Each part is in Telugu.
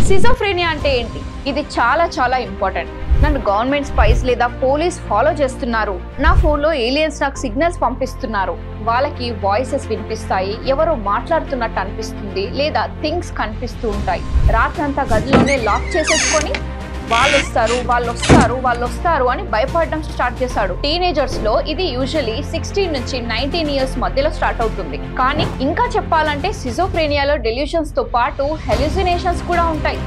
సిజోఫ్రేనియా అంటే ఏంటి? ఇది చాలా ఇంపార్టెంట్. నన్ను గవర్నమెంట్ స్పైస్ లేదా పోలీస్ ఫాలో చేస్తున్నారు, నా ఫోన్లో ఏలియన్స్ నాకు సిగ్నల్స్ పంపిస్తున్నారు, వాళ్ళకి వాయిసెస్ వినిపిస్తాయి, ఎవరో మాట్లాడుతున్నట్టు అనిపిస్తుంది, లేదా థింగ్స్ కనిపిస్తూ ఉంటాయి. రాత్రంతా గదిలోనే లాక్ చేసేసుకొని వాళ్ళు వస్తారు అని భయపడడం స్టార్ట్ చేశాడు. టీనేజర్స్ లో ఇది యూజువల్లీ 16 నుంచి 19 ఇయర్స్ మధ్యలో స్టార్ట్ అవుతుంది. కానీ ఇంకా చెప్పాలంటే సిజోఫ్రేనియాలో డెల్యూషన్స్ తో పాటు హెల్యూసినేషన్స్ కూడా ఉంటాయి.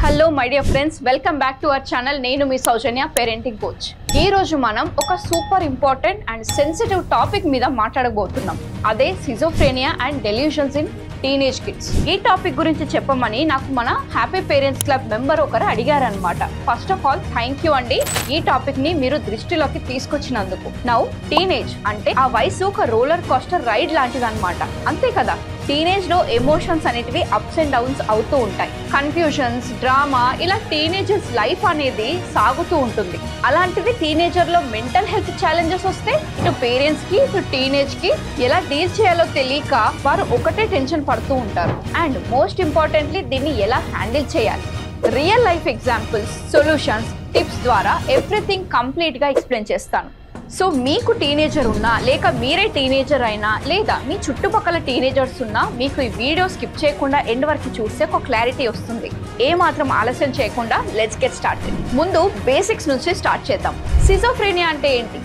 Hello my dear friends, welcome back to our channel. నేను మీ సౌజన్య, పేరెంటింగ్ కోచ్. ఈ రోజు మనం ఒక super important and sensitive topic మీద మాట్లాడబోతున్నాం. అదే schizophrenia and delusions in teenage kids. ఈ టాపిక్ గురించి చెప్పమని నాకు మన హ్యాపీ పేరెంట్స్ క్లబ్ మెంబర్ ఒకరు అడిగారనమాట. First of all thank you అండి, ఈ టాపిక్ ని మీరు దృష్టిలోకి తీసుకొచ్చినందుకు. నౌ టీనేజ్ అంటే ఆ వయసు ఒక రోలర్ కోస్టర్ రైడ్ లాంటిది అనమాట, అంతే కదా. టీనేజ్ లో ఎమోషన్స్ అనేటివి అప్స్ అండ్ డౌన్స్ అవుతూ ఉంటాయి. కన్ఫ్యూజన్స్, డ్రామా, ఇలా టీనేజర్స్ లైఫ్ అనేది సాగుతూ ఉంటుంది. అలాంటిది టీనేజర్ లో మెంటల్ హెల్త్ ఛాలెంజెస్ వస్తే ఇటు పేరెంట్స్ కి ఇటు టీనేజ్ కి ఎలా డీల్ చేయాలో తెలియక వారు ఒకటే టెన్షన్ పడుతూ ఉంటారు. అండ్ మోస్ట్ ఇంపార్టెంట్లీ దీన్ని ఎలా హ్యాండిల్ చేయాలి, real life examples, solutions, tips ద్వారా ఎవ్రీథింగ్ కంప్లీట్ గా ఎక్స్ప్లెయిన్ చేస్తాను. సో మీకు టీనేజర్ ఉన్నా, లేక మీరే టీనేజర్ అయినా, లేదా మీ చుట్టుపక్కల టీనేజర్స్ ఉన్నా, మీకు ఈ వీడియో స్కిప్ చేయకుండా ఎండ్ వరకు చూస్తే ఒక క్లారిటీ వస్తుంది. ఏ మాత్రం ఆలస్యం చేయకుండా లెట్స్ గెట్ స్టార్టెడ్. ముందు బేసిక్స్ నుంచి స్టార్ట్ చేద్దాం. సిజోఫ్రేనియా అంటే ఏంటి?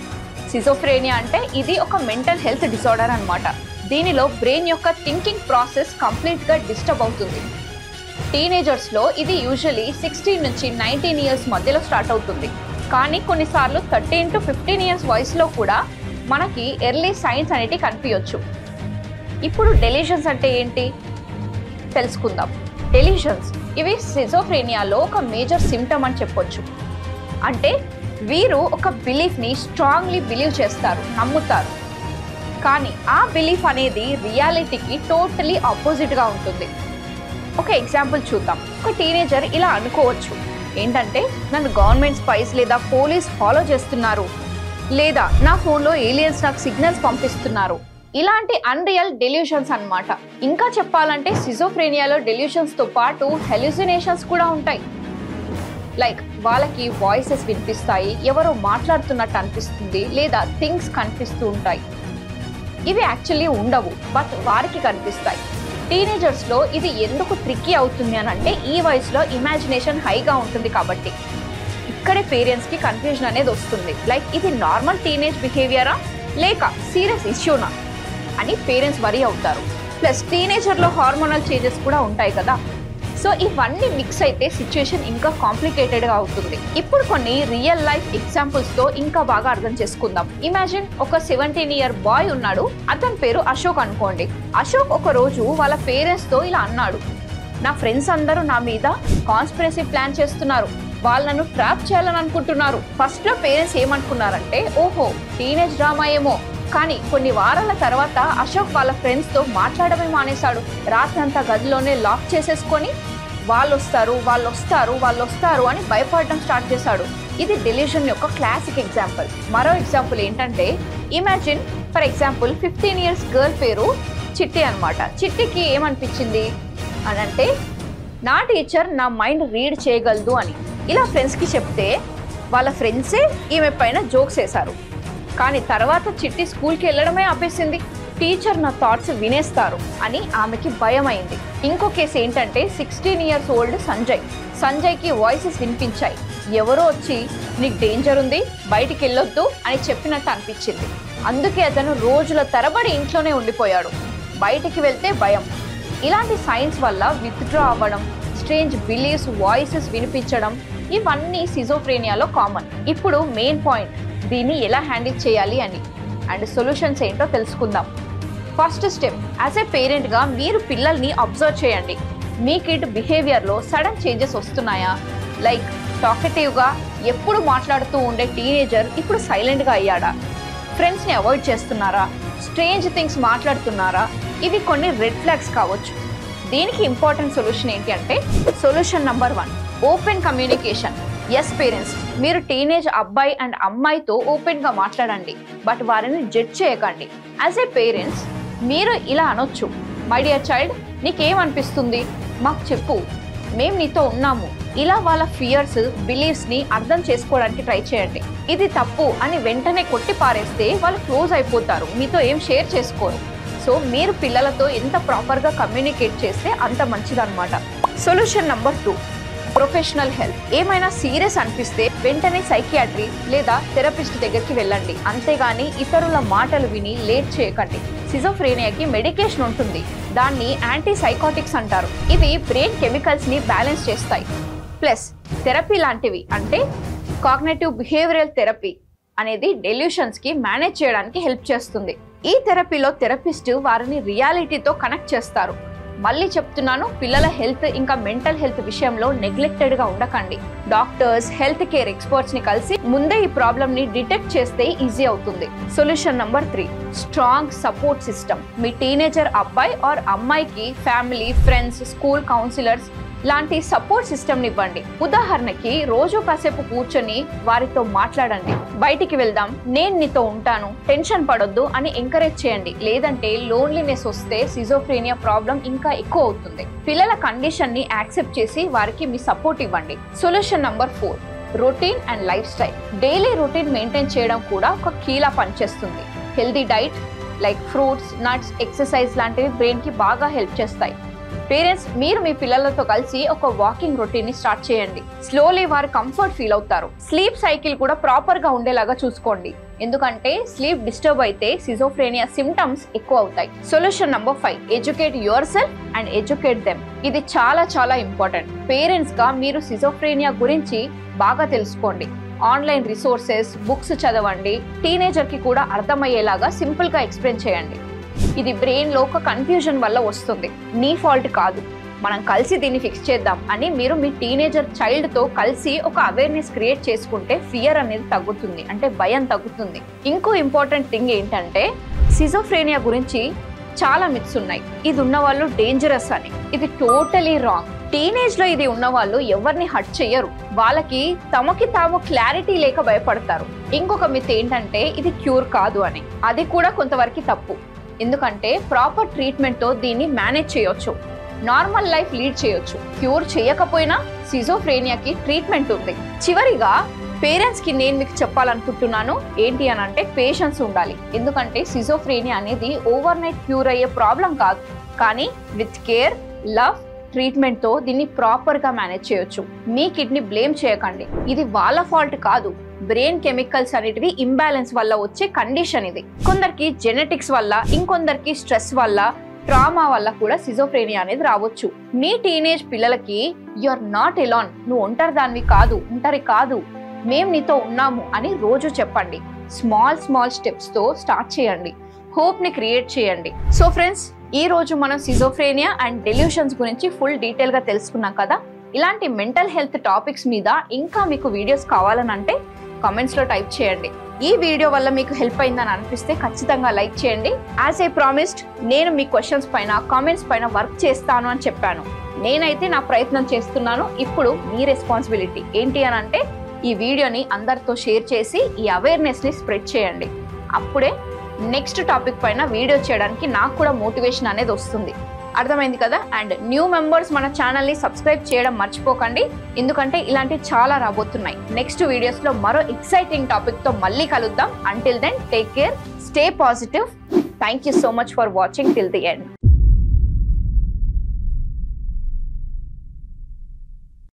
సిజోఫ్రేనియా అంటే ఇది ఒక మెంటల్ హెల్త్ డిసార్డర్ అన్నమాట. దీనిలో బ్రెయిన్ యొక్క థింకింగ్ ప్రాసెస్ కంప్లీట్ గా డిస్టర్బ్ అవుతుంది. టీనేజర్స్ లో ఇది యూజువల్లీ 16 నుంచి 19 ఇయర్స్ మధ్యలో స్టార్ట్ అవుతుంది. కానీ కొన్నిసార్లు 13 to 15 ఇయర్స్ వయసులో కూడా మనకి ఎర్లీ సైన్స్ అనేవి కనిపించవచ్చు. ఇప్పుడు డెల్యూషన్స్ అంటే ఏంటి తెలుసుకుందాం. డెల్యూషన్స్ ఇవి సిజోఫ్రేనియాలో ఒక మేజర్ సిమ్టమ్ అని చెప్పొచ్చు. అంటే వీరు ఒక బిలీఫ్ని స్ట్రాంగ్లీ బిలీవ్ చేస్తారు, నమ్ముతారు. కానీ ఆ బిలీఫ్ అనేది రియాలిటీకి టోటలీ ఆపోజిట్గా ఉంటుంది. ఒక ఎగ్జాంపుల్ చూద్దాం. ఒక టీనేజర్ ఇలా అనుకోవచ్చు, ఏంటంటే నన్ను గవర్నమెంట్ స్పైస్ లేదా పోలీస్ ఫాలో చేస్తున్నారు, లేదా నా ఫోన్లో ఏలియన్స్ నాకు సిగ్నల్స్ పంపిస్తున్నారు. ఇలాంటి అన్రియల్ డెల్యూషన్స్ అన్నమాట. ఇంకా చెప్పాలంటే సిజోఫ్రేనియాలో డెల్యూషన్స్ తో పాటు హెల్యూసినేషన్స్ కూడా ఉంటాయి. లైక్ వాళ్ళకి వాయిసెస్ వినిపిస్తాయి, ఎవరో మాట్లాడుతున్నట్టు అనిపిస్తుంది, లేదా థింగ్స్ కనిపిస్తూ ఉంటాయి. ఇవి యాక్చువల్లీ ఉండవు, బట్ వారికి కనిపిస్తాయి. టీనేజర్స్ లో ఇది ఎందుకు ట్రిక్కీ అవుతుంది అని అంటే ఈ వయసులో ఇమాజినేషన్ హైగా ఉంటుంది కాబట్టి. ఇక్కడే పేరెంట్స్ కి కన్ఫ్యూజన్ అనేది వస్తుంది. లైక్ ఇది నార్మల్ టీనేజ్ బిహేవియరా లేక సీరియస్ ఇష్యూనా అని పేరెంట్స్ వరీ అవుతారు. ప్లస్ టీనేజర్ లో హార్మోనల్ చేంజెస్ కూడా ఉంటాయి కదా. సో ఇవన్నీ మిక్స్ అయితే సిచ్యుయేషన్ ఇంకా కాంప్లికేటెడ్ గా అవుతుంది. ఇప్పుడు కొన్ని రియల్ లైఫ్ ఎగ్జాంపుల్స్ తో ఇంకా బాగా అర్థం చేసుకుందాం. ఇమాజిన్ ఒక 17 ఇయర్ బాయ్ ఉన్నాడు, అతని పేరు అశోక్ అనుకోండి. అశోక్ ఒక రోజు వాళ్ళ పేరెంట్స్ తో ఇలా అన్నాడు, నా ఫ్రెండ్స్ అందరూ నా మీద కాన్స్పిరసీ ప్లాన్ చేస్తున్నారు, వాళ్ళను ట్రాప్ చేయాలని అనుకుంటున్నారు. ఫస్ట్ లో పేరెంట్స్ ఏమనుకున్నారంటే ఓహో టీనేజ్ డ్రామా ఏమో. కానీ కొన్ని వారాల తర్వాత అశోక్ వాళ్ళ ఫ్రెండ్స్ తో మాట్లాడమే మానేశాడు. రాత్రంతా గదిలోనే లాక్ చేసేసుకొని వాళ్ళు వస్తారు అని భయపడడం స్టార్ట్ చేశాడు. ఇది డెల్యూషన్ యొక్క క్లాసిక్ ఎగ్జాంపుల్. మరో ఎగ్జాంపుల్ ఏంటంటే imagine for example 15 years girl పేరు చిట్టి అనమాట. చిట్టికి ఏమనిపించింది అని అంటే నా టీచర్ నా మైండ్ రీడ్ చేయగలదు అని. ఇలా ఫ్రెండ్స్కి చెప్తే వాళ్ళ ఫ్రెండ్సే ఈమె పైన జోక్స్ వేశారు. కానీ తర్వాత చిట్టి స్కూల్కి వెళ్ళడమే ఆపేసింది. టీచర్ నా థాట్స్ వినేస్తారు అని ఆమెకి భయం అయింది. ఇంకో కేసు ఏంటంటే 16 ఇయర్స్ ఓల్డ్ సంజయ్కి వాయిసెస్ వినిపించాయి. ఎవరో వచ్చి నీకు డేంజర్ ఉంది, బయటికి వెళ్ళొద్దు అని చెప్పినట్టు అనిపించింది. అందుకే అతను రోజుల తరబడి ఇంట్లోనే ఉండిపోయాడు. బయటికి వెళ్తే భయం. ఇలాంటి సైన్స్ వల్ల విత్డ్రా అవ్వడం, స్ట్రేంజ్ బిలీఫ్స్, వాయిసెస్ వినిపించడం, ఇవన్నీ సిజోఫ్రేనియాలో కామన్. ఇప్పుడు మెయిన్ పాయింట్, దీన్ని ఎలా హ్యాండిల్ చేయాలి అని అండ్ సొల్యూషన్స్ ఏంటో తెలుసుకుందాం. ఫస్ట్ స్టెప్, యాజ్ ఏ పేరెంట్గా మీరు పిల్లల్ని అబ్జర్వ్ చేయండి. మీ కిడ్ బిహేవియర్లో సడన్ చేంజెస్ వస్తున్నాయా? లైక్ టాకెటివ్గా ఎప్పుడు మాట్లాడుతూ ఉండే టీనేజర్ ఇప్పుడు సైలెంట్గా అయ్యాడా? ఫ్రెండ్స్ని అవాయిడ్ చేస్తున్నారా? స్ట్రేంజ్ థింగ్స్ మాట్లాడుతున్నారా? ఇవి కొన్ని రెడ్ ఫ్లాగ్స్ కావచ్చు. దీనికి ఇంపార్టెంట్ సొల్యూషన్ ఏంటి అంటే solution number 1, open communication. As parents, మీరు టీనేజ్ అబ్బాయి అండ్ అమ్మాయితో ఓపెన్గా మాట్లాడండి, బట్ వారిని జడ్జ్ చేయకండి. యాజ్ ఏ పేరెంట్స్ మీరు ఇలా అనొచ్చు, మై డియర్ చైల్డ్, నీకేమనిపిస్తుంది, మాకు చెప్పు, మేము నీతో ఉన్నాము. ఇలా వాళ్ళ ఫియర్స్, బిలీఫ్స్ని అర్థం చేసుకోవడానికి ట్రై చేయండి. ఇది తప్పు అని వెంటనే కొట్టి పారేస్తే వాళ్ళు క్లోజ్ అయిపోతారు, మీతో ఏం షేర్ చేసుకోరు. సో మీరు పిల్లలతో ఎంత ప్రాపర్గా కమ్యూనికేట్ చేస్తే అంత మంచిదన్నమాట. Solution number 2, professional help. ఏమైనా సీరియస్ అనిపిస్తే వెంటనే సైకియాట్రీ లేదా థెరపిస్ట్ దగ్గరికి వెళ్ళండి, అంతేగాని ఇతరుల మాటలు విని లేట్ చేయకండి. సిజోఫ్రేనియాకి మెడికేషన్ ఉంటుంది, దాన్ని యాంటీ సైకోటిక్స్ అంటారు. ఇవి బ్రెయిన్ కెమికల్స్ని బ్యాలెన్స్ చేస్తాయి. ప్లస్ థెరపీ లాంటివి అంటే కాగ్నిటివ్ బిహేవియరల్ థెరపీ అనేది డెల్యూషన్స్కి మేనేజ్ చేయడానికి హెల్ప్ చేస్తుంది. ఈ థెరపీలో థెరపిస్ట్ వారిని రియాలిటీతో కనెక్ట్ చేస్తారు. మళ్ళీ చెప్తున్నాను, పిల్లల హెల్త్ ఇంకా మెంటల్ హెల్త్ విషయంలో నెగ్లెక్టెడ్గా ఉండకండి. డాక్టర్స్, హెల్త్ కేర్ ఎక్స్పర్ట్స్ని కలిసి ముందే ఈ ప్రాబ్లమ్ని డిటెక్ట్ చేస్తే ఈజీ అవుతుంది. Solution number 3, strong support system. మీ టీనేజర్ అబ్బాయి ఆర్ అమ్మాయికి ఫ్యామిలీ, ఫ్రెండ్స్, స్కూల్ కౌన్సిలర్స్ లాంటి సపోర్ట్ సిస్టమ్ని ఇవ్వండి. ఉదాహరణకి రోజు కాసేపు కూర్చొని వారితో మాట్లాడండి, బయటికి వెళ్దాం, నేను నీతో ఉంటాను, టెన్షన్ పడొద్దు అని ఎంకరేజ్ చేయండి. లేదంటే లోన్లీనెస్ వస్తే సిజోఫ్రేనియా ప్రాబ్లం ఇంకా ఎక్కువ అవుతుంది. పిల్లల కండిషన్ ని యాక్సెప్ట్ చేసి వారికి మీ సపోర్ట్ ఇవ్వండి. Solution number 4, routine and life style. Daily routine maintain చేయడం కూడా ఒక కీలా పనిచేస్తుంది. Healthy diet like fruits, nuts, exercise లాంటివి బ్రెయిన్ కి బాగా హెల్ప్ చేస్తాయి. పేరెంట్స్ మీరు మీ పిల్లలతో కలిసి ఒక వాకింగ్ రొటీన్ ని స్టార్ట్ చేయండి. స్లోలీ వారు కంఫర్ట్ ఫీల్ అవుతారు. స్లీప్ సైకిల్ కూడా ప్రాపర్ గా ఉండేలాగా చూసుకోండి, ఎందుకంటే స్లీప్ డిస్టర్బ్ అయితే సిజోఫ్రేనియా సిమ్టమ్స్ ఎక్కువ అవుతాయి. Solution number 5, educate your self and educate them. ఇది చాలా చాలా ఇంపార్టెంట్. పేరెంట్స్ గా మీరు సిజోఫ్రేనియా గురించి బాగా తెలుసుకోండి. ఆన్లైన్ రిసోర్సెస్, బుక్స్ చదవండి. టీనేజర్ కి కూడా అర్థమయ్యేలాగా సింపుల్ గా ఎక్స్ప్లెయిన్ చేయండి. ఇది బ్రెయిన్ లో ఒక కన్ఫ్యూజన్ వల్ల వస్తుంది, నీ ఫాల్ట్ కాదు, మనం కలిసి దీన్ని ఫిక్స్ చేద్దాం అని మీరు మీ టీనేజర్ చైల్డ్ తో కలిసి ఒక అవేర్నెస్ క్రియేట్ చేసుకుంటే ఫియర్ అనేది తగ్గుతుంది, అంటే భయం తగ్గుతుంది. ఇంకో ఇంపార్టెంట్ థింగ్ ఏంటంటే సిజోఫ్రేనియా గురించి చాలా మిత్స్ ఉన్నాయి. ఇది ఉన్న వాళ్ళు డేంజరస్ అని. ఇది టోటలీ రాంగ్. టీనేజ్ లో ఇది ఉన్న వాళ్ళు ఎవరిని హర్ట్ చెయ్యరు, వాళ్ళకి తమకి తాము క్లారిటీ లేక భయపడతారు. ఇంకొక మిత్ ఏంటంటే ఇది క్యూర్ కాదు అని. అది కూడా కొంతవరకు తప్పు, ఎందుకంటే ప్రాపర్ ట్రీట్మెంట్ తో దీన్ని మేనేజ్ చేయొచ్చు, నార్మల్ లైఫ్ లీడ్ చేయొచ్చు. క్యూర్ చేయకపోయినా సిజోఫ్రేనియాకి ట్రీట్మెంట్ ఉంది. చివరిగా పేరెంట్స్ కి నేను మీకు చెప్పాలనుకుంటున్నాను ఏంటి అని అంటే పేషెన్స్ ఉండాలి, ఎందుకంటే సిజోఫ్రేనియా అనేది ఓవర్ నైట్ క్యూర్ అయ్యే ప్రాబ్లం కాదు, కానీ విత్ కేర్, లవ్, ట్రీట్మెంట్ తో దీన్ని ప్రాపర్ గా మేనేజ్ చేయొచ్చు. మీ కిడ్నీ బ్లేమ్ చేయకండి, ఇది వాళ్ళ ఫాల్ట్ కాదు, బ్రెయిన్ కెమికల్స్ అనేటివి ఇంబ్యాలెన్స్ వల్ల వచ్చే కండిషన్ ఇది. కొందరికి జెనెటిక్స్ వల్ల, ఇంకొందరికి స్ట్రెస్ వల్ల, ట్రామా వల్ల కూడా సిజోఫ్రేనియా అనేది రావచ్చు. మీ టీనేజ్ పిల్లలకి యు ఆర్ నాట్ ఎలాన్, నువ్వు ఒంటరి కాదు, మేము నీతో ఉన్నాము అని రోజు చెప్పండి. స్మాల్ స్టెప్స్ తో స్టార్ట్ చేయండి, హోప్ ని క్రియేట్ చేయండి. సో ఫ్రెండ్స్, ఈ రోజు మనం సిజోఫ్రేనియా అండ్ డెల్యూషన్స్ గురించి ఫుల్ డీటెయిల్ గా తెలుసుకున్నాం కదా. ఇలాంటి మెంటల్ హెల్త్ టాపిక్స్ మీద ఇంకా మీకు వీడియోస్ కావాలనంటే కామెంట్స్ లో టైప్ చేయండి. ఈ వీడియో వల్ల మీకు హెల్ప్ అయిందని అనిపిస్తే ఖచ్చితంగా లైక్ చేయండి. యాజ్ ఏ ప్రామిస్డ్, నేను మీ క్వశ్చన్స్ పైన, కామెంట్స్ పైన వర్క్ చేస్తాను అని చెప్పాను. నేనైతే నా ప్రయత్నం చేస్తున్నాను. ఇప్పుడు మీ రెస్పాన్సిబిలిటీ ఏంటి అని అంటే ఈ వీడియోని అందరితో షేర్ చేసి ఈ అవేర్నెస్ ని స్ప్రెడ్ చేయండి. అప్పుడే నెక్స్ట్ టాపిక్ పైన వీడియో చేయడానికి నాకు కూడా మోటివేషన్ అనేది వస్తుంది. అర్థమైంది కదా? అండ్ న్యూ మెంబర్స్ మన ఛానల్ని సబ్స్క్రైబ్ చేయడం మర్చిపోకండి, ఎందుకంటే ఇలాంటివి చాలా రాబోతున్నాయి. నెక్స్ట్ వీడియోస్లో మరో ఎక్సైటింగ్ టాపిక్తో మళ్ళీ కలుద్దాం. Until then, take care, stay positive. Thank you so much for watching till the end.